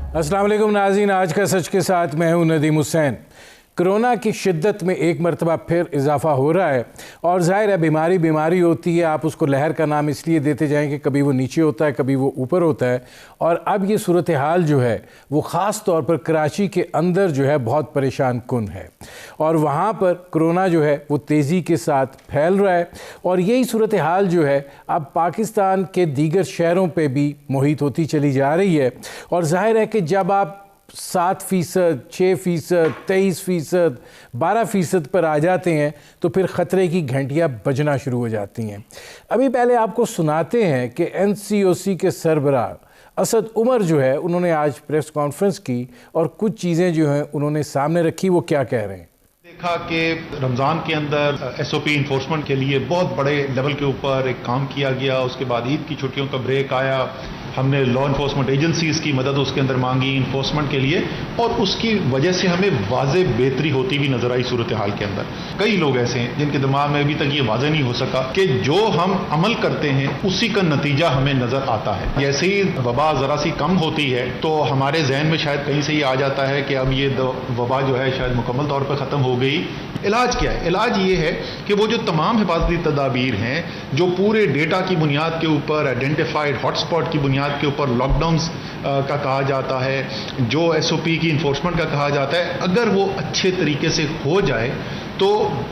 अस्सलाम वालेकुम नाज़रीन, आज का सच के साथ मैं हूं नदीम हुसैन। कोरोना की शिद्दत में एक मरतबा फिर इजाफ़ा हो रहा है और ज़ाहिर है बीमारी होती है। आप उसको लहर का नाम इसलिए देते जाएं कि कभी वो नीचे होता है, कभी वो ऊपर होता है। और अब ये सूरत हाल जो है वो ख़ास तौर पर कराची के अंदर जो है बहुत परेशान कुन है और वहाँ पर कोरोना जो है वो तेज़ी के साथ फैल रहा है। और यही सूरत हाल जो है अब पाकिस्तान के दीगर शहरों पर भी मुहित होती चली जा रही है। और ज़ाहिर है कि जब आप 7%, 6%, 23%, 12% पर आ जाते हैं तो फिर ख़तरे की घंटियां बजना शुरू हो जाती हैं। अभी पहले आपको सुनाते हैं कि NCOC के सरबराह असद उमर जो है उन्होंने आज प्रेस कॉन्फ्रेंस की और कुछ चीज़ें जो हैं उन्होंने सामने रखी। वो क्या कह रहे हैं? देखा कि रमज़ान के अंदर SOP इन्फोर्समेंट के लिए बहुत बड़े लेवल के ऊपर एक काम किया गया। उसके बाद ईद की छुट्टियों का ब्रेक आया, हमने लॉ इन्फोर्समेंट एजेंसीज़ की मदद उसके अंदर मांगी इन्फोर्समेंट के लिए और उसकी वजह से हमें वाज़े बेहतरी होती भी नज़र आई सूरत हाल के अंदर। कई लोग ऐसे हैं जिनके दिमाग में अभी तक ये वाज़े नहीं हो सका कि जो हम अमल करते हैं उसी का नतीजा हमें नज़र आता है। जैसे ही वबा ज़रा सी कम होती है तो हमारे जहन में शायद कहीं से ये आ जाता है कि अब ये वबा जो है शायद मुकम्मल तौर पर ख़त्म हो गई। इलाज क्या है? इलाज ये है कि वो जो तमाम हिफाजती तदाबीर हैं, जो पूरे डेटा की बुनियाद के ऊपर, आइडेंटिफाइड हॉटस्पॉट की बुनियाद के ऊपर लॉकडाउन्स का कहा जाता है, जो SOP की इन्फोर्समेंट का कहा जाता है, अगर वो अच्छे तरीके से हो जाए तो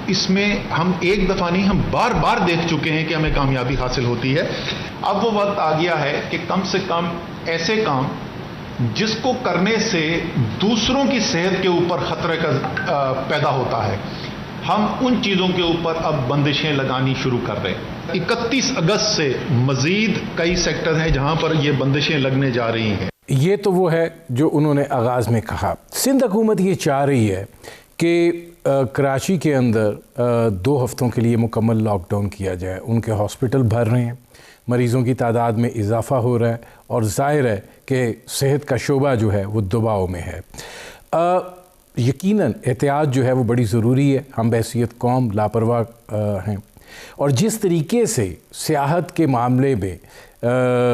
इसमें हम एक दफ़ा नहीं, हम बार बार देख चुके हैं कि हमें कामयाबी हासिल होती है। अब वो वक्त आ गया है कि कम से कम ऐसे काम जिसको करने से दूसरों की सेहत के ऊपर ख़तरे का पैदा होता है, हम उन चीज़ों के ऊपर अब बंदिशें लगानी शुरू कर रहे हैं। 31 अगस्त से मज़ीद कई सेक्टर हैं जहां पर ये बंदिशें लगने जा रही हैं। ये तो वो है जो उन्होंने आगाज़ में कहा। सिंध हुकूमत ये चाह रही है कि कराची के अंदर 2 हफ्तों के लिए मुकम्मल लॉकडाउन किया जाए। उनके हॉस्पिटल भर रहे हैं, मरीज़ों की तादाद में इजाफ़ा हो रहा है और ज़ाहिर है कि सेहत का शोबा जो है वो दबाव में है। यकीनन एहतियात जो है वो बड़ी ज़रूरी है। हम बहैसियत कौम लापरवाह हैं और जिस तरीके से सियाहत के मामले में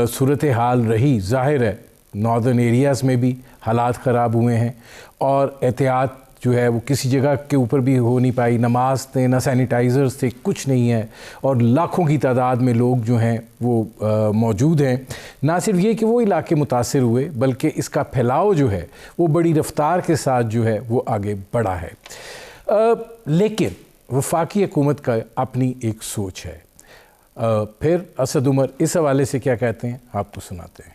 सूरत हाल रही, ज़ाहिर है नॉर्दर्न एरियाज़ में भी हालात ख़राब हुए हैं और एहतियात जो है वो किसी जगह के ऊपर भी हो नहीं पाई। नमाज थे, ना सैनिटाइज़र्स थे, कुछ नहीं है और लाखों की तादाद में लोग जो हैं वो मौजूद हैं। ना सिर्फ ये कि वो इलाके मुतासिर हुए बल्कि इसका फैलाव जो है वो बड़ी रफ्तार के साथ जो है वो आगे बढ़ा है। लेकिन वफाकी हुकूमत का अपनी एक सोच है। फिर असद उमर इस हवाले से क्या कहते हैं आपको सुनाते हैं।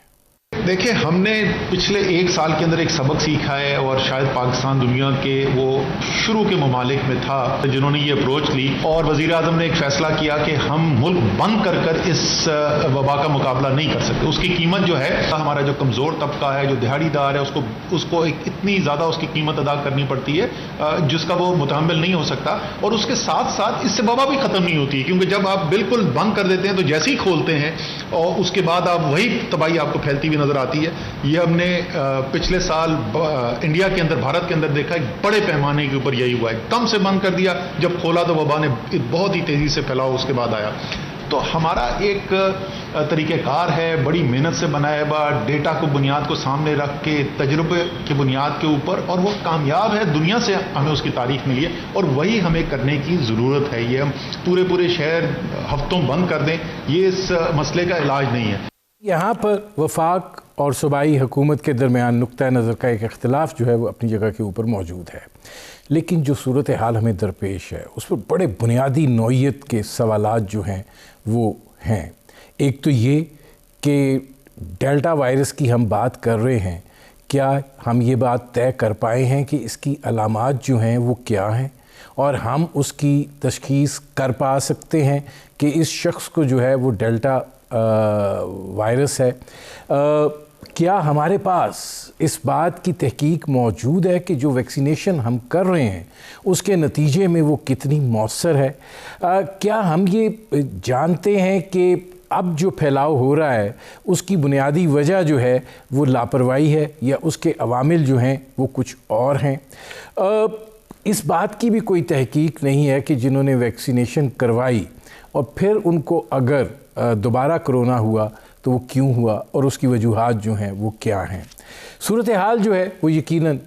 देखिए, हमने पिछले 1 साल के अंदर एक सबक सीखा है और शायद पाकिस्तान दुनिया के वो शुरू के ममालिक में था जिन्होंने ये अप्रोच ली और वज़ीर आज़म ने एक फ़ैसला किया कि हम मुल्क बंद कर कर इस वबा का मुकाबला नहीं कर सकते। उसकी कीमत जो है, हमारा जो कमज़ोर तबका है, जो दिहाड़ीदार है, उसको एक इतनी ज़्यादा उसकी कीमत अदा करनी पड़ती है जिसका वो मुतहम्मिल नहीं हो सकता। और उसके साथ साथ इससे वबा भी ख़त्म नहीं होती, क्योंकि जब आप बिल्कुल बंद कर देते हैं तो जैसे ही खोलते हैं और उसके बाद आप वही तबाही आपको फैलती हुई नज़र आती है। ये हमने पिछले साल इंडिया के अंदर, भारत के अंदर देखा, एक बड़े पैमाने के ऊपर यही हुआ है। एकदम से बंद कर दिया, जब खोला तो वबा ने बहुत ही तेज़ी से फैलाव उसके बाद आया। तो हमारा एक तरीक़ेकार है, बड़ी मेहनत से बनाया हुआ, डेटा को बुनियाद को सामने रख के, तजुर्बे की बुनियाद के ऊपर, और वो कामयाब है। दुनिया से हमें उसकी तारीफ मिली है और वही हमें करने की ज़रूरत है। ये हम पूरे शहर हफ्तों बंद कर दें, ये इस मसले का इलाज नहीं है। यहाँ पर वफाक और सूबाई हुकूमत के दरमियान नुक्ता नज़र का एक इख्तिलाफ जो है वो अपनी जगह के ऊपर मौजूद है, लेकिन जो सूरत हाल हमें दरपेश है उस पर बड़े बुनियादी नौइयत के सवालात जो हैं वो हैं। एक तो ये कि डेल्टा वायरस की हम बात कर रहे हैं, क्या हम ये बात तय कर पाए हैं कि इसकी अलामात जो हैं वो क्या हैं और हम उसकी तशख़ीस कर पा सकते हैं कि इस शख्स को जो है वो डेल्टा वायरस है। क्या हमारे पास इस बात की तहकीक मौजूद है कि जो वैक्सीनेशन हम कर रहे हैं उसके नतीजे में वो कितनी मौसर है? क्या हम ये जानते हैं कि अब जो फैलाव हो रहा है उसकी बुनियादी वजह जो है वो लापरवाही है या उसके अवामिल जो हैं वो कुछ और हैं? इस बात की भी कोई तहकीक नहीं है कि जिन्होंने वैक्सीनेशन करवाई और फिर उनको अगर दोबारा कोरोना हुआ तो वो क्यों हुआ और उसकी वजूहात जो हैं वो क्या हैं। सूरत हाल जो है वो यकीनन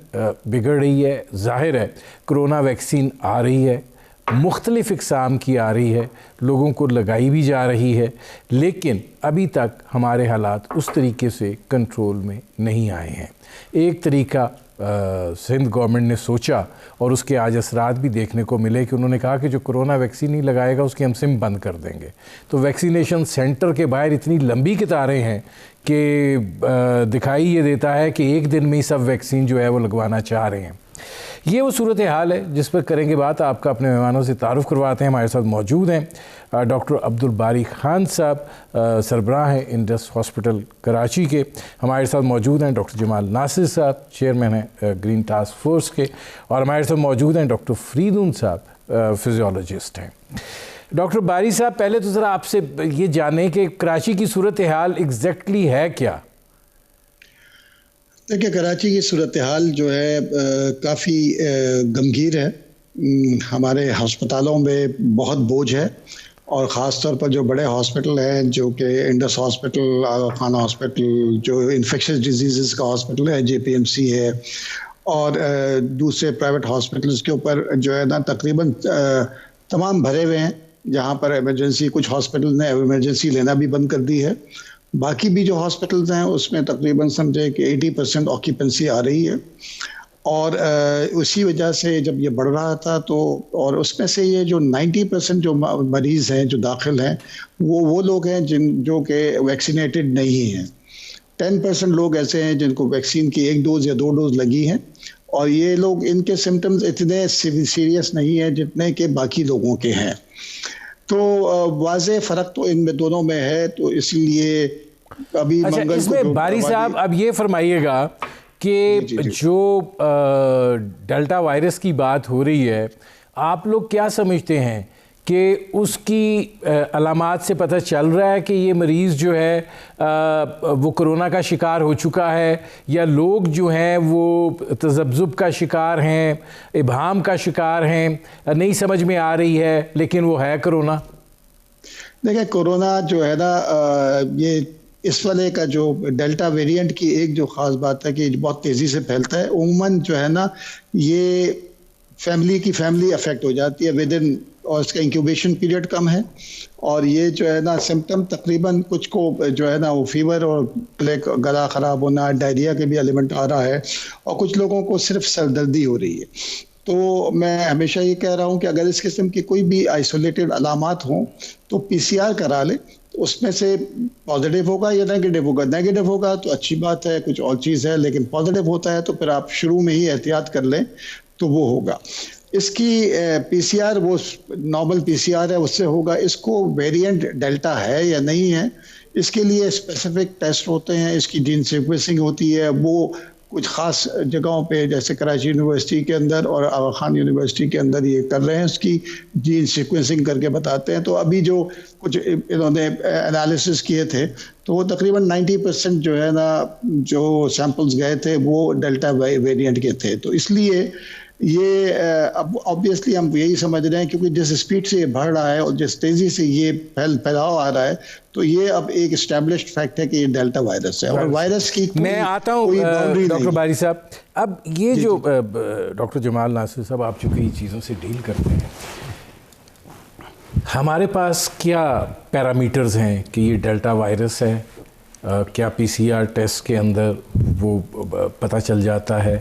बिगड़ रही है। ज़ाहिर है कोरोना वैक्सीन आ रही है, मुख्तलिफ़ इक़साम की आ रही है, लोगों को लगाई भी जा रही है, लेकिन अभी तक हमारे हालात उस तरीके से कंट्रोल में नहीं आए हैं। एक तरीका सिंध गवर्नमेंट ने सोचा और उसके आज असरात भी देखने को मिले कि उन्होंने कहा कि जो कोरोना वैक्सीन नहीं लगाएगा उसकी हम सिम बंद कर देंगे। तो वैक्सीनेशन सेंटर के बाहर इतनी लंबी कतारें हैं कि दिखाई ये देता है कि एक दिन में ही सब वैक्सीन जो है वो लगवाना चाह रहे हैं। ये वो सूरत हाल है जिस पर करेंगे बात। आपका अपने मेहमानों से तारुफ़ करवाते हैं। हमारे साथ मौजूद हैं डॉक्टर अब्दुल बारी खान साहब, सरबराह हैं इंडस हॉस्पिटल कराची के। हमारे साथ मौजूद हैं डॉक्टर जमाल नासिर साहब, चेयरमैन हैं ग्रीन टास्क फोर्स के। और हमारे साथ मौजूद हैं डॉक्टर फरीदुन साहब, फिजियोलॉजिस्ट हैं। डॉक्टर बारी साहब, पहले तो ज़रा आपसे ये जानें कि कराची की सूरत हाल एग्जैक्टली है क्या? देखिए, कराची की सूरत हाल जो है काफ़ी गंभीर है। हमारे हस्पतालों में बहुत बोझ है और ख़ास तौर पर जो बड़े हॉस्पिटल हैं, जो कि इंडस हॉस्पिटल, आगा खान हॉस्पिटल, जो इन्फेक्शस डिजीज़ का हॉस्पिटल है, JPMC है, और दूसरे प्राइवेट हॉस्पिटल्स के ऊपर जो है ना तकरीबन तमाम भरे हुए हैं। जहाँ पर इमरजेंसी, कुछ हॉस्पिटल ने इमरजेंसी लेना भी बंद कर दी है। बाकी भी जो हॉस्पिटल्स हैं उसमें तकरीबन समझे कि 80% ऑक्यूपेंसी आ रही है। और उसी वजह से जब ये बढ़ रहा था तो, और उसमें से ये जो 90% जो मरीज़ हैं जो दाखिल हैं वो लोग हैं जो कि वैक्सीनेटेड नहीं हैं। 10% लोग ऐसे हैं जिनको वैक्सीन की 1 डोज़ या 2 डोज़ लगी हैं, और ये लोग, इनके सिम्टम्स इतने सीरियस नहीं हैं जितने के बाकी लोगों के हैं। तो वाज़े फ़र्क तो इनमें दोनों में है। तो इसलिए अभी अच्छा, इसमें बारी साहब अब ये फरमाइएगा कि जो डेल्टा वायरस की बात हो रही है, आप लोग क्या समझते हैं कि उसकी अलामात से पता चल रहा है कि ये मरीज़ जो है वो कोरोना का शिकार हो चुका है, या लोग जो हैं वो तज़ब्ज़ुब का शिकार हैं, इब्हाम का शिकार हैं, नहीं समझ में आ रही है लेकिन वो है कोरोना? देखिए, कोरोना जो है ना ये इस वाले का जो डेल्टा वेरिएंट की एक जो ख़ास बात है कि बहुत तेज़ी से फैलता है। उम्मन जो है ना ये फैमिली अफेक्ट हो जाती है विद इन, और इसका इंक्यूबेशन पीरियड कम है। और ये जो है ना सिम्टम तकरीबन कुछ को जो है ना वो फीवर और गला ख़राब होना, डायरिया के भी एलिमेंट आ रहा है, और कुछ लोगों को सिर्फ सरदर्दी हो रही है। तो मैं हमेशा ये कह रहा हूँ कि अगर इस किस्म की कोई भी आइसोलेटेड अलामात हों तो PCR करा ले। तो उसमें से पॉजिटिव होगा या नेगेटिव होगा। नेगेटिव होगा तो अच्छी बात है, कुछ और चीज़ है, लेकिन पॉजिटिव होता है तो फिर आप शुरू में ही एहतियात कर लें तो वो होगा। इसकी PCR वो नॉर्मल PCR है, उससे होगा। इसको वेरिएंट डेल्टा है या नहीं है, इसके लिए स्पेसिफिक टेस्ट होते हैं, इसकी जीन सीक्वेंसिंग होती है। वो कुछ ख़ास जगहों पे जैसे कराची यूनिवर्सिटी के अंदर और आगा खान यूनिवर्सिटी के अंदर ये कर रहे हैं, उसकी जीन सीक्वेंसिंग करके बताते हैं। तो अभी जो कुछ इन्होंने एनालिसिस किए थे तो वो तकरीबन 90% जो है ना जो सैंपल्स गए थे वो डेल्टा वेरिएंट के थे। तो इसलिए ये अब ऑब्वियसली हम यही समझ रहे हैं, क्योंकि जिस स्पीड से ये बढ़ रहा है और जिस तेज़ी से ये फैलाव आ रहा है, तो ये अब एक एस्टैब्लिश्ड फैक्ट है कि ये डेल्टा वायरस है। और वायरस की मैं आता हूँ डॉक्टर बारी साहब। अब ये जो डॉक्टर जमाल नासिर साहब, आप चूँकि चीज़ों से डील करते हैं, हमारे पास क्या पैरामीटर्स हैं कि ये डेल्टा वायरस है? क्या PCR टेस्ट के अंदर वो पता चल जाता है?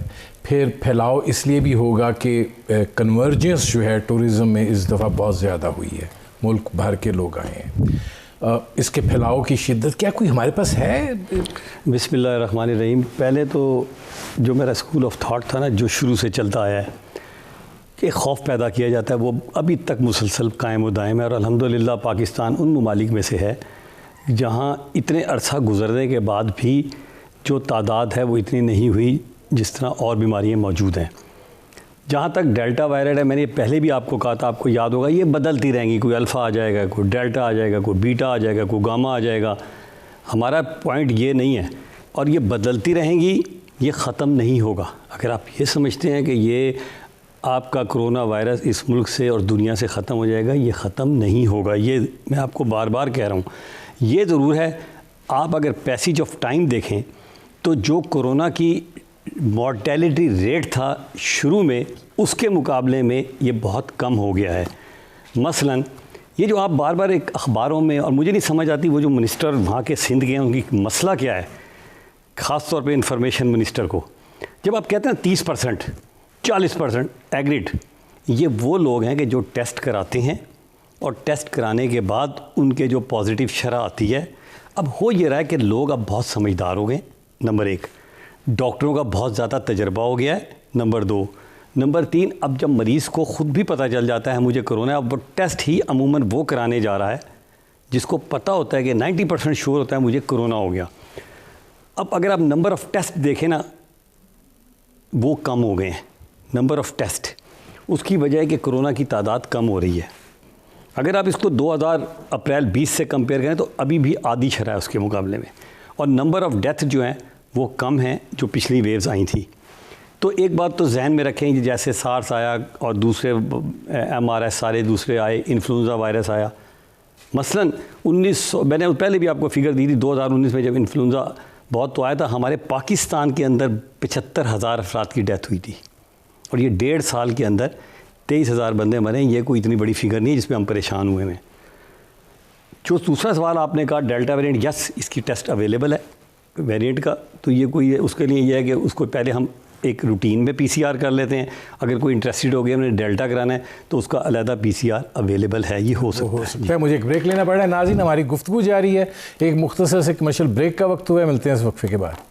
फिर फैलाव इसलिए भी होगा कि कन्वर्जेंस जो है टूरिज़म में इस दफ़ा बहुत ज़्यादा हुई है, मुल्क भर के लोग आए हैं। इसके फैलाव की शिद्दत क्या कोई हमारे पास है? बिस्मिल्लाहिर्रहमानिर्रहीम। पहले तो जो मेरा स्कूल ऑफ थॉट था ना, जो शुरू से चलता आया है कि खौफ पैदा किया जाता है, वो अभी तक मुसलसल कायम व दायम है। और अल्हम्दुलिल्लाह पाकिस्तान उन ममालिक में से है जहाँ इतने अरसा गुज़रने के बाद भी जो तादाद है वो इतनी नहीं हुई जिस तरह और बीमारियाँ मौजूद हैं। जहाँ तक डेल्टा वायरस है, मैंने पहले भी आपको कहा था, आपको याद होगा, ये बदलती रहेंगी। कोई अल्फ़ा आ जाएगा, कोई डेल्टा आ जाएगा, कोई बीटा आ जाएगा, कोई गामा आ जाएगा। हमारा पॉइंट ये नहीं है, और ये बदलती रहेंगी, ये ख़त्म नहीं होगा। अगर आप ये समझते हैं कि ये आपका कोरोना वायरस इस मुल्क से और दुनिया से ख़त्म हो जाएगा, ये ख़त्म नहीं होगा। ये मैं आपको बार बार कह रहा हूँ। ये ज़रूर है, आप अगर पैसेज ऑफ टाइम देखें तो जो कोरोना की मॉर्टेलिटी रेट था शुरू में, उसके मुकाबले में ये बहुत कम हो गया है। मसलन ये जो आप बार बार एक अखबारों में, और मुझे नहीं समझ आती वो जो मिनिस्टर वहाँ के सिंध के हैं उनकी मसला क्या है, ख़ास तौर पे इंफॉर्मेशन मिनिस्टर को, जब आप कहते हैं 30%, 40% एग्रीड, ये वो लोग हैं कि जो टेस्ट कराते हैं और टेस्ट कराने के बाद उनके जो पॉजिटिव शरह आती है। अब हो ये रहा है कि लोग अब बहुत समझदार हो गए, नंबर 1, डॉक्टरों का बहुत ज़्यादा तजर्बा हो गया है, नंबर 2, नंबर 3, अब जब मरीज़ को ख़ुद भी पता चल जाता है मुझे कोरोना, अब वो टेस्ट ही अमूमन वो कराने जा रहा है जिसको पता होता है कि 90% श्योर होता है मुझे कोरोना हो गया। अब अगर आप नंबर ऑफ़ टेस्ट देखें ना, वो कम हो गए हैं, नंबर ऑफ़ टेस्ट। उसकी वजह है कि कोरोना की तादाद कम हो रही है। अगर आप इसको 2000 अप्रैल 20 से कंपेयर करें तो अभी भी आधी शरह है उसके मुकाबले में, और नंबर ऑफ़ डेथ जो हैं वो कम हैं जो पिछली वेव्स आई थी। तो एक बात तो जहन में रखें कि जैसे सार्स आया और दूसरे MRS सारे दूसरे आए, इन्फ्लुएंजा वायरस आया, मसलन 1900, मैंने पहले भी आपको फिगर दी थी, 2019 में जब इन्फ्लुएंजा बहुत तो आया था, हमारे पाकिस्तान के अंदर 75,000 अफराद की डेथ हुई थी, और ये 1.5 साल के अंदर 23,000 बंदे मरे। ये कोई इतनी बड़ी फिगर नहीं है जिसमें हम परेशान हुए हैं। जो दूसरा सवाल आपने कहा डेल्टा वेरिएंट, यस इसकी टेस्ट अवेलेबल है वेरिएंट का, तो ये कोई उसके लिए ये है कि उसको पहले हम एक रूटीन में PCR कर लेते हैं। अगर कोई इंटरेस्टेड हो गया हमने डेल्टा कराना है तो उसका अलहदा PCR अवेलेबल है, ये हो सकता है। मुझे एक ब्रेक लेना पड़ रहा है। नाज़रीन, हमारी गुफ्तगू जारी है, एक मुख्तसर से कमर्शियल ब्रेक का वक्त हुआ है, मिलते हैं इस वक्फे के बाद।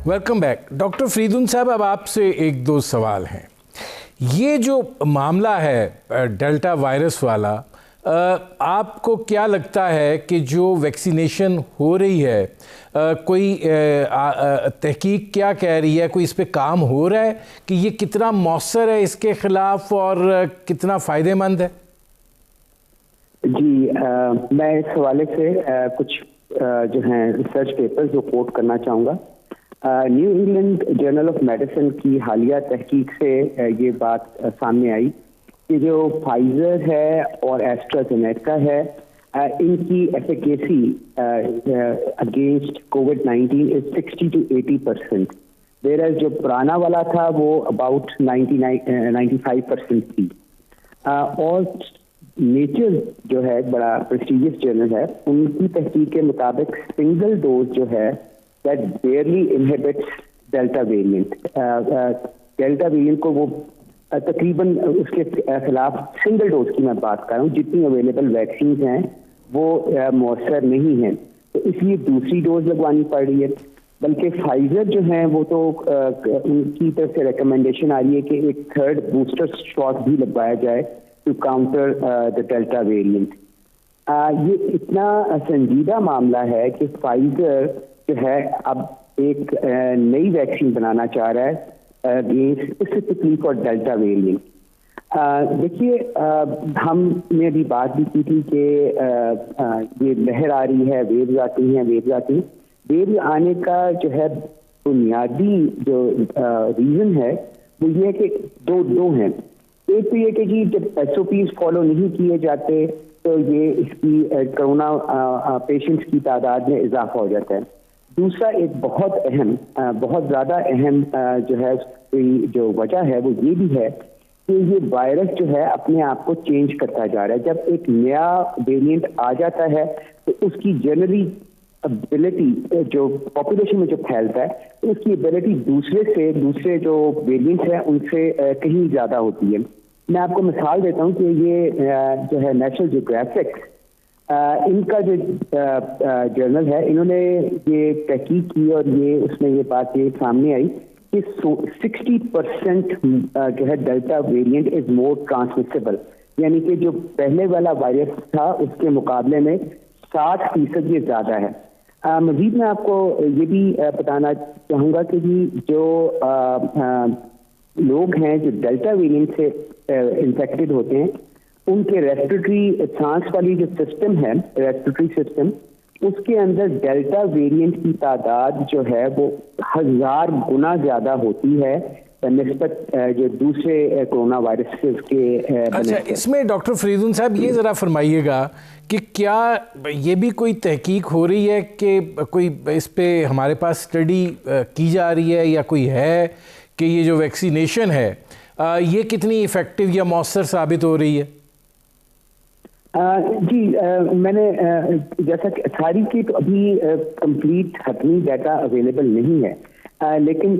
Welcome back. डॉक्टर फरीदुन साहब, अब आपसे एक दो सवाल हैं। ये जो मामला है डेल्टा वायरस वाला, आपको क्या लगता है कि जो वैक्सीनेशन हो रही है, कोई तहकीक क्या कह रही है, कोई इस पे काम हो रहा है कि ये कितना मौसर है इसके ख़िलाफ़ और कितना फ़ायदेमंद है? जी, मैं इस हवाले से कुछ जो हैं रिसर्च पेपर्स जो कोट करना चाहूँगा। New England journal of medicine की हालिया तहकीक से ये बात सामने आई कि जो फाइजर है और एस्ट्राजेनेका है, इनकी efficacy against covid is 60 to 80%, whereas जो पुराना वाला था वो अबाउट 95% थी। और नेचर जो है बड़ा प्रेस्टीजियस जर्नल है, उनकी तहकीक के मुताबिक सिंगल डोज जो है that barely inhibits delta variant. Delta variant को वो तकरीबन उसके खिलाफ सिंगल डोज की मैं बात कर रहा हूँ, जितनी अवेलेबल वैक्सीन हैं वो मौसर नहीं हैं, तो इसलिए दूसरी डोज लगवानी पड़ रही है। बल्कि फाइजर जो है वो तो उनकी तरफ से रिकमेंडेशन आ रही है कि एक थर्ड बूस्टर शॉट भी लगवाया जाए to counter the delta variant. ये इतना संजीदा मामला है कि फाइजर जो है अब एक नई वैक्सीन बनाना चाह रहा है against specifically for delta variant. देखिए, हमने अभी बात भी की थी कि ये लहर आ रही है, वेव्स आती हैं, वेव्स आने का जो है बुनियादी जो रीज़न है वो ये है कि दो हैं। एक तो ये कि जी जब SOPs फॉलो नहीं किए जाते तो ये इसकी कोरोना पेशेंट्स की तादाद में इजाफा हो जाता है। दूसरा एक बहुत अहम, बहुत ज़्यादा अहम जो है जो वजह है वो ये भी है कि ये वायरस जो है अपने आप को चेंज करता जा रहा है। जब एक नया वेरिएंट आ जाता है तो उसकी जनरली एबिलिटी जो पॉपुलेशन में जो फैलता है तो उसकी एबिलिटी दूसरे जो वेरिएंट्स हैं उनसे कहीं ज़्यादा होती है। मैं आपको मिसाल देता हूँ कि ये जो है नेशनल जियोग्राफिक इनका जो जर्नल है, इन्होंने ये तहकीक की और ये उसमें ये बात ये सामने आई कि 60% जो है delta variant is more transmissible, यानी कि जो पहले वाला वायरस था उसके मुकाबले में 60% ये ज़्यादा है। मजीद मैं आपको ये भी बताना चाहूँगा कि जी जो लोग हैं जो डेल्टा वेरिएंट से इन्फेक्टेड होते हैं उनके रेस्पिरेटरी सांस वाली जो सिस्टम है, रेस्पिरेटरी सिस्टम, उसके अंदर डेल्टा वेरिएंट की तादाद जो है वो 1000 गुना ज़्यादा होती है निस्बत जो दूसरे कोरोना वायरस के अच्छा, इसमें डॉक्टर फरीदुन साहब ये ज़रा फरमाइएगा कि क्या ये भी कोई तहकीक हो रही है कि कोई इस पे हमारे पास स्टडी की जा रही है या कोई है कि ये जो वैक्सीनेशन है ये कितनी इफ़ेक्टिव या मौसर साबित हो रही है? जी, मैंने जैसा कि सारी की तो अभी कंप्लीट हतमी डाटा अवेलेबल नहीं है, लेकिन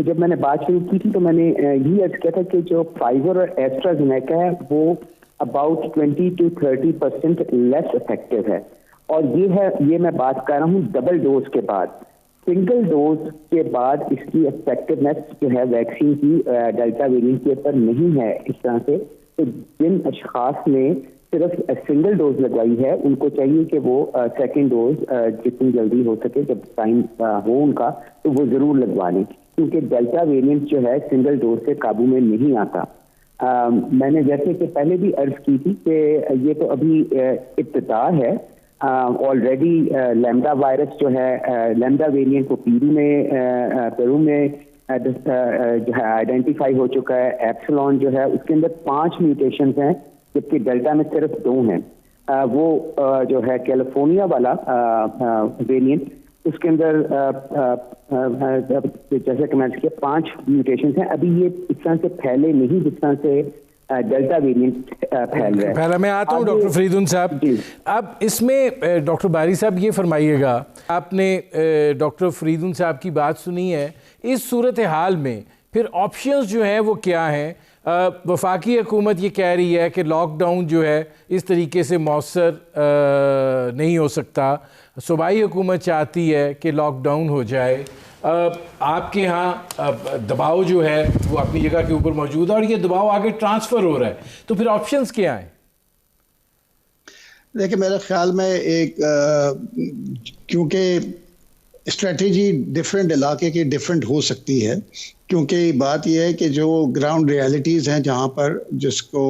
जब मैंने बात शुरू की थी तो मैंने यही अर्ज किया था कि जो फाइजर और एस्ट्राजेनेका है वो अबाउट 20 to 30% लेस इफेक्टिव है, और ये मैं बात कर रहा हूँ डबल डोज के बाद। सिंगल डोज के बाद इसकी इफेक्टिवनेस जो है वैक्सीन की डेल्टा वेरिएंट के ऊपर नहीं है इस तरह से। तो जिन अशखास ने सिर्फ सिंगल डोज लगवाई है उनको चाहिए कि वो सेकेंड डोज जितनी जल्दी हो सके, जब टाइम हो उनका, तो वो ज़रूर लगवा लें, क्योंकि डेल्टा वेरिएंट जो है सिंगल डोज से काबू में नहीं आता। मैंने जैसे कि पहले भी अर्ज की थी कि ये तो अभी इब्तिदा है। ऑलरेडी लैम्डा वायरस जो है, लैम्डा वेरिएंट को पेरू में जो है आइडेंटिफाई हो चुका है। एप्सिलॉन जो है उसके अंदर 5 म्यूटेशंस हैं, जबकि डेल्टा में सिर्फ 2 हैं। वो जो है कैलिफोर्निया वाला वेरिएंट, उसके अंदर जैसे कि मैंने किया 5 म्यूटेशंस हैं। अभी ये इस तरह से फैले नहीं जिस तरह से डेल्टा वेरिएंट फैल रहा है। पहले मैं आता हूँ डॉक्टर फरीदुन साहब। अब इसमें डॉक्टर बारी साहब ये फरमाइएगा, आपने डॉक्टर फरीदुन साहब की बात सुनी है, इस सूरत हाल में फिर ऑप्शंस जो हैं वो क्या हैं? वफाकी हुकूमत ये कह रही है कि लॉकडाउन जो है इस तरीके से मौसर नहीं हो सकता, सूबाई हुकूमत चाहती है कि लॉकडाउन हो जाए। आपके यहाँ दबाव जो है वो अपनी जगह के ऊपर मौजूद है और ये दबाव आगे ट्रांसफ़र हो रहा है, तो फिर ऑप्शंस क्या हैं? देखिए, मेरे ख्याल में एक क्योंकि स्ट्रेटेजी डिफरेंट इलाके की डिफरेंट हो सकती है, क्योंकि बात यह है कि जो ग्राउंड रियलिटीज़ हैं जहाँ पर जिसको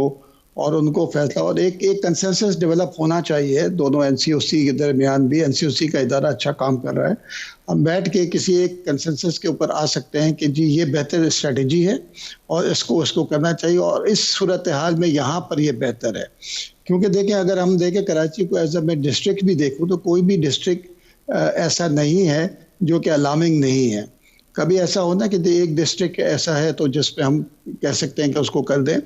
और उनको फैसला और एक कंसेंसस डेवलप होना चाहिए दोनों एनसीओसी के दरमियान भी। एनसीओसी का इदारा अच्छा काम कर रहा है, हम बैठ के किसी एक कंसेंसस के ऊपर आ सकते हैं कि जी ये बेहतर स्ट्रेटजी है और इसको करना चाहिए, और इस सूरत हाल में यहाँ पर ये बेहतर है। क्योंकि देखें, अगर हम देखें कराची को एज मैं डिस्ट्रिक्ट भी देखूँ तो कोई भी डिस्ट्रिक्ट ऐसा नहीं है जो कि अलार्मिंग नहीं है। कभी ऐसा होना कि एक डिस्ट्रिक्ट ऐसा है तो जिस पे हम कह सकते हैं कि उसको कर दें।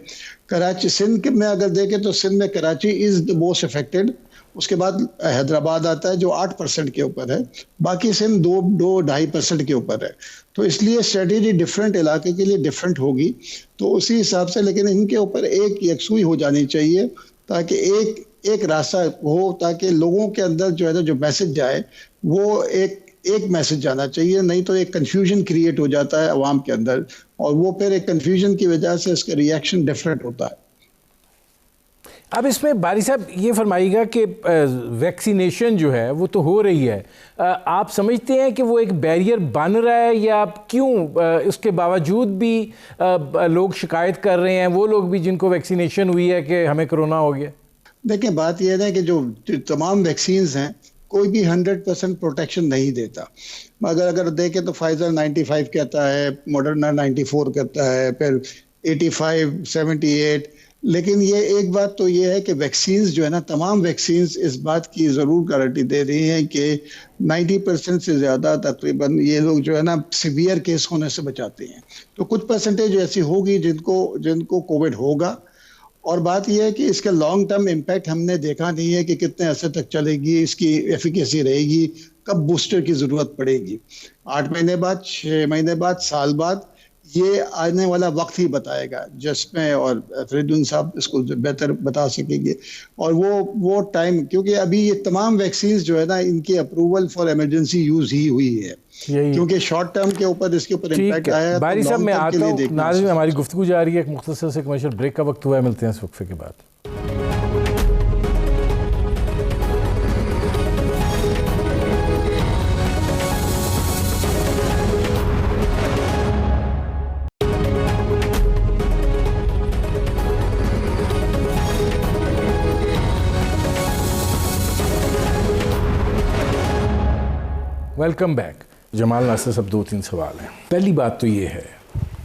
कराची सिंध में अगर देखें तो सिंध में Karachi is the most affected, उसके बाद हैदराबाद आता है जो 8% के ऊपर है, बाकी सिंध 2-2.5% के ऊपर है। तो इसलिए स्ट्रेटेजी डिफरेंट इलाके के लिए डिफरेंट होगी, तो उसी हिसाब से, लेकिन इनके ऊपर एक यकसुई हो जानी चाहिए ताकि एक रास्ता हो, ताकि लोगों के अंदर जो है ना जो मैसेज जाए वो एक मैसेज जाना चाहिए, नहीं तो एक कंफ्यूजन क्रिएट हो जाता है अवाम के अंदर, और वो फिर एक कंफ्यूजन की वजह से इसका रिएक्शन डिफरेंट होता है। अब इसमें बारी साहब ये फरमाइएगा कि वैक्सीनेशन जो है वो तो हो रही है, आप समझते हैं कि वो एक बैरियर बन रहा है, या क्यों उसके बावजूद भी लोग शिकायत कर रहे हैं, वो लोग भी जिनको वैक्सीनेशन हुई है कि हमें कोरोना हो गया? देखिए, बात यह है कि जो तमाम वैक्सीन्स हैं कोई भी 100% प्रोटेक्शन नहीं देता, मगर अगर देखें तो फाइजर 95 कहता है, मॉडर्ना 94 कहता है, फिर 85, 78। लेकिन ये एक बात तो ये है कि वैक्सीन्स जो है ना, तमाम वैक्सीन्स इस बात की ज़रूर गारंटी दे रही हैं कि 90% से ज़्यादा तकरीबन ये लोग जो है ना सीवियर केस होने से बचाते हैं। तो कुछ परसेंटेज ऐसी होगी जिनको कोविड होगा, और बात यह है कि इसका लॉन्ग टर्म इम्पैक्ट हमने देखा नहीं है कि कितने अरसे तक चलेगी, इसकी एफिकेसी रहेगी, कब बूस्टर की ज़रूरत पड़ेगी। 8 महीने बाद, 6 महीने बाद, साल बाद, ये आने वाला वक्त ही बताएगा, जिसमें और फरीदुन साहब इसको बेहतर बता सकेंगे। और वो टाइम, क्योंकि अभी ये तमाम वैक्सीन जो है ना इनकी अप्रूवल फॉर इमरजेंसी यूज़ ही हुई है, क्योंकि शॉर्ट टर्म के ऊपर इसके ऊपर इम्पैक्ट आया है। बारी साहब, मैं आता हूँ, नाज़रीन हमारी गुफ्तगू जारी है, एक मुख्तसर से कमर्शियल ब्रेक का वक्त हुआ है, मिलते हैं इस वक्फे के बाद। Welcome back. जमाल नासिर साहब, 2-3 सवाल हैं। पहली बात तो ये है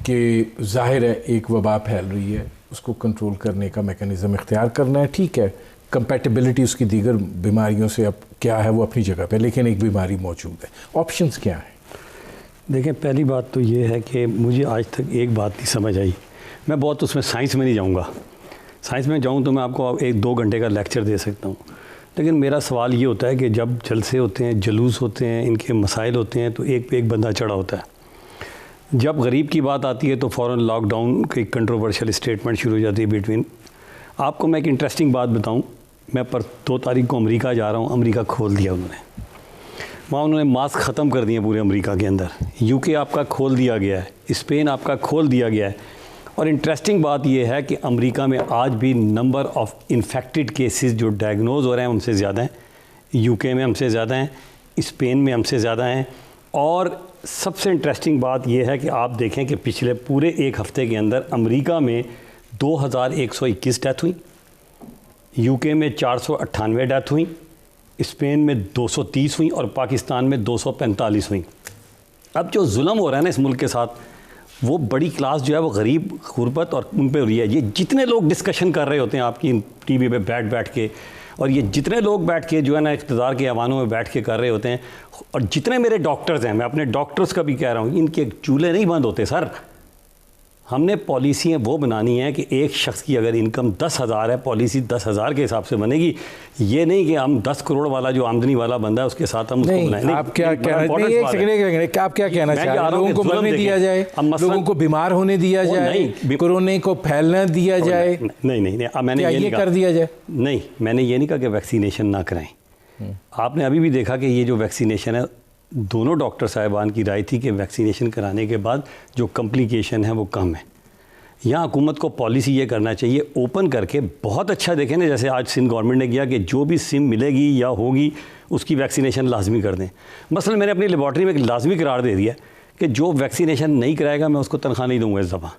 कि जाहिर है एक वबा फैल रही है, उसको कंट्रोल करने का मैकेनिज़्म इख्तियार करना है, ठीक है। कंपैटिबिलिटी उसकी दीगर बीमारियों से अब क्या है वो अपनी जगह पे, लेकिन एक बीमारी मौजूद है, ऑप्शंस क्या हैं? देखें, पहली बात तो ये है कि मुझे आज तक एक बात नहीं समझ आई। मैं बहुत उसमें साइंस में नहीं जाऊँगा, साइंस में जाऊँ तो मैं आपको 1-2 घंटे का लेक्चर दे सकता हूँ, लेकिन मेरा सवाल ये होता है कि जब जलसे होते हैं, जुलूस होते हैं, इनके मसाइल होते हैं, तो एक पे एक बंदा चढ़ा होता है। जब गरीब की बात आती है तो फ़ौरन लॉकडाउन की कंट्रोवर्शियल स्टेटमेंट शुरू हो जाती है बिटवीन। आपको मैं एक इंटरेस्टिंग बात बताऊं, मैं 2 तारीख को अमेरिका जा रहा हूं, अमेरिका खोल दिया उन्होंने, वहाँ उन्होंने मास्क ख़त्म कर दिए पूरे अमेरिका के अंदर। यूके आपका खोल दिया गया है, स्पेन आपका खोल दिया गया है। और इंटरेस्टिंग बात यह है कि अमेरिका में आज भी नंबर ऑफ़ इन्फेक्टेड केसेस जो डायग्नोज हो रहे हैं हमसे ज़्यादा हैं, यूके में हमसे ज़्यादा हैं, स्पेन में हमसे ज़्यादा हैं। और सबसे इंटरेस्टिंग बात यह है कि आप देखें कि पिछले पूरे 1 हफ़्ते के अंदर अमेरिका में 2121 डेथ हुई, यूके में 498 डेथ हुई, स्पेन में 230 हुई और पाकिस्तान में 245 हुई। अब जो जुल्म हो रहा है ना इस मुल्क के साथ, वो बड़ी क्लास जो है वो गरीब, गुरबत और उन पे हो रही है। ये जितने लोग डिस्कशन कर रहे होते हैं आपकी टीवी पे बैठ के, और ये जितने लोग बैठ के जो है ना इक़्तिदार के ऐवानों में बैठ के कर रहे होते हैं, और जितने मेरे डॉक्टर्स हैं, मैं अपने डॉक्टर्स का भी कह रहा हूँ, इनके चूल्हे नहीं बंद होते सर। हमने पॉलिसियाँ वो बनानी है कि एक शख्स की अगर इनकम 10,000 है, पॉलिसी 10,000 के हिसाब से बनेगी। ये नहीं कि हम 10 करोड़ वाला जो आमदनी वाला बंदा है उसके साथ हम उसको बनाएं। आप क्या कहना आप क्या कहना चाह रहे हैं? लोगों को मरने दिया जाए, लोगों को बीमार होने दिया जाए, कोरोना को फैलना दिया जाए? नहीं, मैंने ये कर दिया जाए। नहीं, मैंने ये नहीं कहा कि वैक्सीनेशन ना कराएं। आपने अभी भी देखा कि ये जो वैक्सीनेशन है, दोनों डॉक्टर साहिबान की राय थी कि वैक्सीनेशन कराने के बाद जो कॉम्प्लिकेशन है वो कम है। यहाँ हुकूमत को पॉलिसी ये करना चाहिए ओपन करके, बहुत अच्छा देखें ना, जैसे आज सिंध गवर्नमेंट ने किया कि जो भी सिम मिलेगी या होगी उसकी वैक्सीनेशन लाजमी कर दें। मसलन मैंने अपनी लेबॉर्ट्री में एक लाजमी करार दे दिया कि जो वैक्सीनेशन नहीं कराएगा मैं उसको तनख्वाह नहीं दूँगा इस दफ़ा।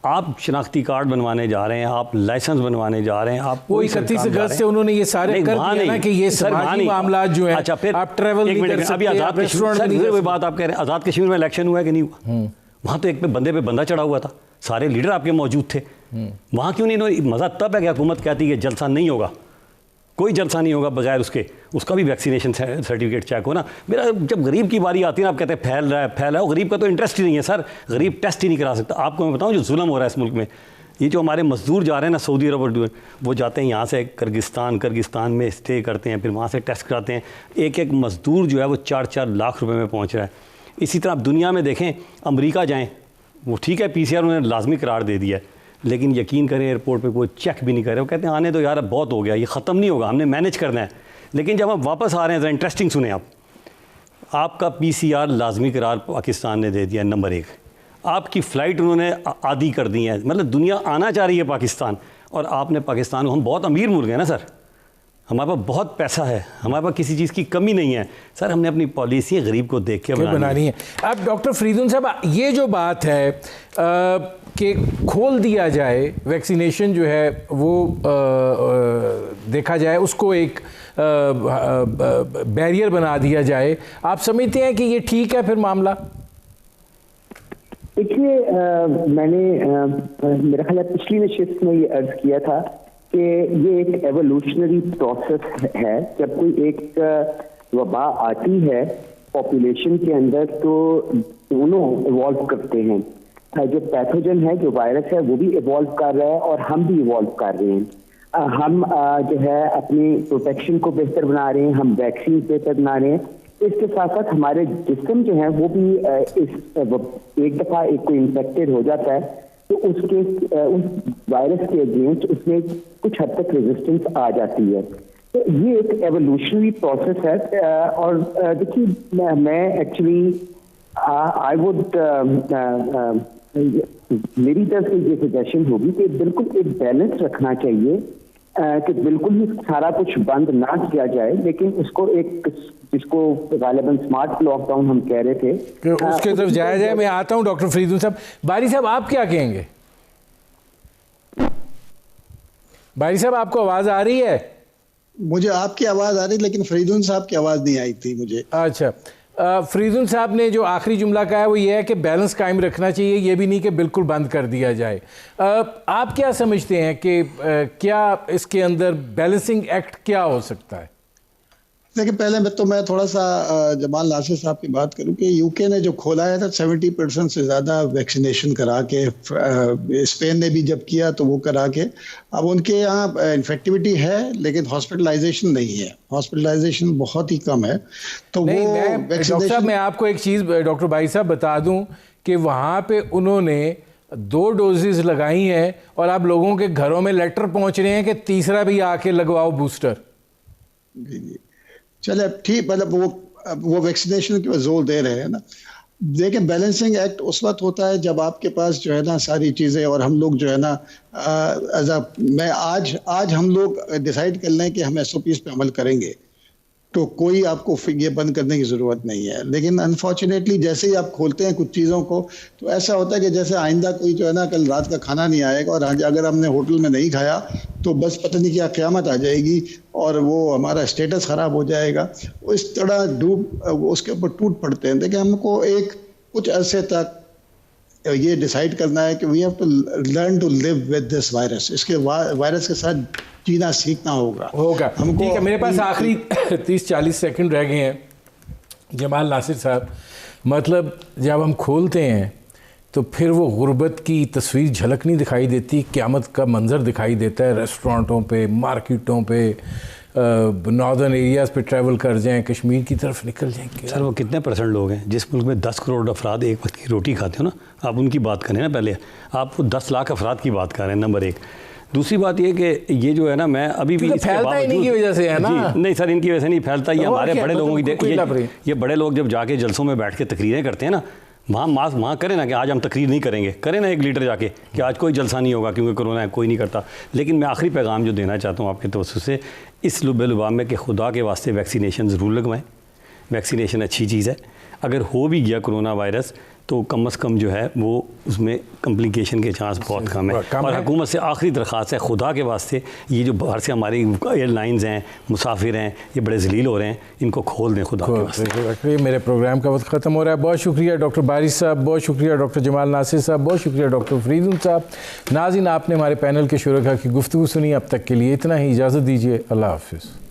आप शनाख्ती कार्ड बनवाने जा रहे हैं, आप लाइसेंस बनवाने जा रहे हैं, आप वो 31 अगस्त से उन्होंने ये सारे कर दिया ना कि ये समाजी मामला जो है। अच्छा, फिर आप ट्रैवल नहीं कर सकते, अभी आज़ाद कश्मीर में बात आप कह रहे हैं, आज़ाद कश्मीर में इलेक्शन हुआ है कि नहीं हुआ? वहाँ तो एक पे बंदा चढ़ा हुआ था, सारे लीडर आपके मौजूद थे। वहाँ क्यों नहीं? मज़ा तब है कि हुकूमत कहती है कि जलसा नहीं होगा, कोई जलसा नहीं होगा बगैर उसका भी वैक्सीनेशन सर्टिफिकेट चेक हो ना। मेरा जब गरीब की बारी आती है ना, आप कहते हैं फैल रहा है, गरीब का तो इंटरेस्ट ही नहीं है सर, गरीब टेस्ट ही नहीं करा सकता। आपको मैं बताऊं जो जुल्म हो रहा है इस मुल्क में, ये जो हमारे मजदूर जा रहे हैं ना सऊदी अरब, वो जाते हैं यहाँ से किर्गिस्तान में स्टे करते हैं, फिर वहाँ से टेस्ट कराते हैं। एक मजदूर जो है वो 4-4 लाख रुपए में पहुँच रहा है। इसी तरह आप दुनिया में देखें, अमेरिका जाएँ, वो ठीक है PCR उन्होंने लाजमी करार दे दिया है, लेकिन यकीन करें एयरपोर्ट पे कोई चेक भी नहीं कर रहे। वो कहते हैं आने दो यार, अब बहुत हो गया, ये ख़त्म नहीं होगा, हमने मैनेज करना है। लेकिन जब हम वापस आ रहे हैं, ज़रा इंटरेस्टिंग सुने आपका PCR लाजमी करार पाकिस्तान ने दे दिया नंबर 1। आपकी फ़्लाइट उन्होंने आदी कर दी है, मतलब दुनिया आना चाह रही है पाकिस्तान, और आपने पाकिस्तान, हम बहुत अमीर मुल्क है ना सर, हमारे पास बहुत पैसा है, हमारे पास किसी चीज़ की कमी नहीं है सर, हमने अपनी पॉलिसी गरीब को देख के बनानी है। अब डॉक्टर फरीदुन साहब, ये जो बात है कि खोल दिया जाए, वैक्सीनेशन जो है वो देखा जाए, उसको एक बैरियर बना दिया जाए, आप समझते हैं कि ये ठीक है फिर मामला? देखिए, मैंने मेरा ख्याल है पिछली नशिस्त में ये अर्ज किया था कि ये एक एवोल्यूशनरी प्रोसेस है। जब कोई एक वबा आती है पॉपुलेशन के अंदर तो दोनों इवॉल्व करते हैं। जो पैथोजन है, जो वायरस है, वो भी इवॉल्व कर रहा है और हम भी इवॉल्व कर रहे हैं। हम जो है अपनी प्रोटेक्शन को बेहतर बना रहे हैं, हम वैक्सीन बेहतर बना रहे हैं। इसके साथ साथ हमारे जिस्म जो है वो भी एक दफ़ा एक कोई इन्फेक्टेड हो जाता है तो उसके उस वायरस के अगेंस्ट उसमें कुछ हद तक रेजिस्टेंस आ जाती है। तो ये एक एवोल्यूशनरी प्रोसेस है। और देखिए, मैं एक्चुअली आई वुड मेरी तरफ से ये सजेशन होगी कि बिल्कुल एक बैलेंस रखना चाहिए, कि बिल्कुल ही सारा कुछ बंद ना किया जाए, लेकिन उसको एक, जिसको गालिबन स्मार्ट लॉकडाउन हम कह रहे थे, उसके तरफ जाया जाए। मैं आता हूं डॉक्टर फरीदुन साहब। बारी साहब, आप क्या कहेंगे? बारी साहब, आपको आवाज आ रही है? मुझे आपकी आवाज आ रही, लेकिन फरीदुन साहब की आवाज नहीं आई थी मुझे। अच्छा, फरीदुन साहब ने जो आखिरी जुमला कहा है वो ये है कि बैलेंस कायम रखना चाहिए, ये भी नहीं कि बिल्कुल बंद कर दिया जाए। आप क्या समझते हैं कि क्या इसके अंदर बैलेंसिंग एक्ट क्या हो सकता है? देखिए, पहले मैं थोड़ा सा जमाल नासिर साहब की बात करूं कि यूके ने जो खोला है था 70% से ज़्यादा वैक्सीनेशन करा के, स्पेन ने भी जब किया तो वो करा के, अब उनके यहाँ इन्फेक्टिविटी है लेकिन हॉस्पिटलाइजेशन नहीं है, हॉस्पिटलाइजेशन बहुत ही कम है। तो वो डॉक्टर साहब, मैं आपको एक चीज़ डॉक्टर भाई साहब बता दूं कि वहाँ पे उन्होंने 2 डोजेज़ लगाई हैं और अब लोगों के घरों में लेटर पहुँच रहे हैं कि तीसरा भी आके लगवाओ बूस्टर। जी जी, चले ठीक, मतलब वो वैक्सीनेशन के जोर दे रहे हैं ना। देखिए, बैलेंसिंग एक्ट उस वक्त होता है जब आपके पास जो है ना सारी चीज़ें, और हम लोग जो है ना मैं आज हम लोग डिसाइड कर लें कि हम SOPs पे अमल करेंगे तो कोई आपको ये बंद करने की ज़रूरत नहीं है। लेकिन अनफॉर्चुनेटली जैसे ही आप खोलते हैं कुछ चीज़ों को तो ऐसा होता है कि जैसे आइंदा कोई जो है ना कल रात का खाना नहीं आएगा, और अगर हमने होटल में नहीं खाया तो बस पता नहीं क्या क़यामत आ जाएगी और वो हमारा स्टेटस ख़राब हो जाएगा। इस तरह उसके ऊपर टूट पड़ते हैं। देखिए, हमको कुछ अरसे तक ये डिसाइड करना है कि we have to learn to live with this virus, इसके वायरस के साथ जीना सीखना होगा। हमको ठीक है, मेरे पास आखिरी 30-40 सेकंड रह गए हैं। जमाल नासिर साहब, मतलब जब हम खोलते हैं तो फिर वो गुर्बत की तस्वीर झलक नहीं दिखाई देती, क़यामत का मंजर दिखाई देता है। रेस्टोरेंटों पे, मार्केटों पे, नॉर्दर्न एरियाज़ पे ट्रैवल कर जाएं, कश्मीर की तरफ निकल जाएं। सर, वो कितने % लोग हैं जिस मुल्क में 10 करोड़ अफराद एक वक्त की रोटी खाते हो ना, आप उनकी बात करें ना। पहले आप वो 10 लाख अफराद की बात कर रहे हैं, नंबर 1। दूसरी बात ये कि ये जो है ना, मैं अभी भी फैलता इन्हीं की वजह से है ना। नहीं सर, इनकी वजह से नहीं फैलता, ये हमारे बड़े लोगों की ये बड़े लोग जब जाके जलसों में बैठ के तकरीरें करते हैं ना, वहाँ करें ना कि आज हम तकरीर नहीं करेंगे, करें ना 1 लीटर जाके कि आज कोई जलसा नहीं होगा क्योंकि कोरोना है, कोई नहीं करता। लेकिन मैं आखिरी पैगाम जो देना चाहता हूँ आपके तवज्जुह से इस लुबे-लुबाब में कि खुदा के वास्ते वैक्सीनेशन ज़रूर लगवाएं। वैक्सीनेशन अच्छी चीज़ है। अगर हो भी गया कोरोना वायरस तो कम अज़ कम जो है वो उसमें कम्प्लिकेशन के चांस बहुत कम है। और हुकूमत से आखिरी दरख्वास्त है, खुदा के वास्ते ये जो बाहर से हमारी एयरलाइंस हैं, मुसाफिर हैं, ये बड़े जलील हो रहे हैं, इनको खोल दें खुदा के वास्ते। मेरे प्रोग्राम का वक्त ख़त्म हो रहा है। बहुत शुक्रिया डॉक्टर बारिश साहब, बहुत शुक्रिया डॉक्टर जमाल नासिर साहब, बहुत शुक्रिया डॉक्टर फरीदुन साहब। नाज़रीन, आपने हमारे पैनल के शुरका की गुफ्तगू सुनी। अब तक के लिए इतना ही, इजाज़त दीजिए। अल्लाह हाफ़िज़।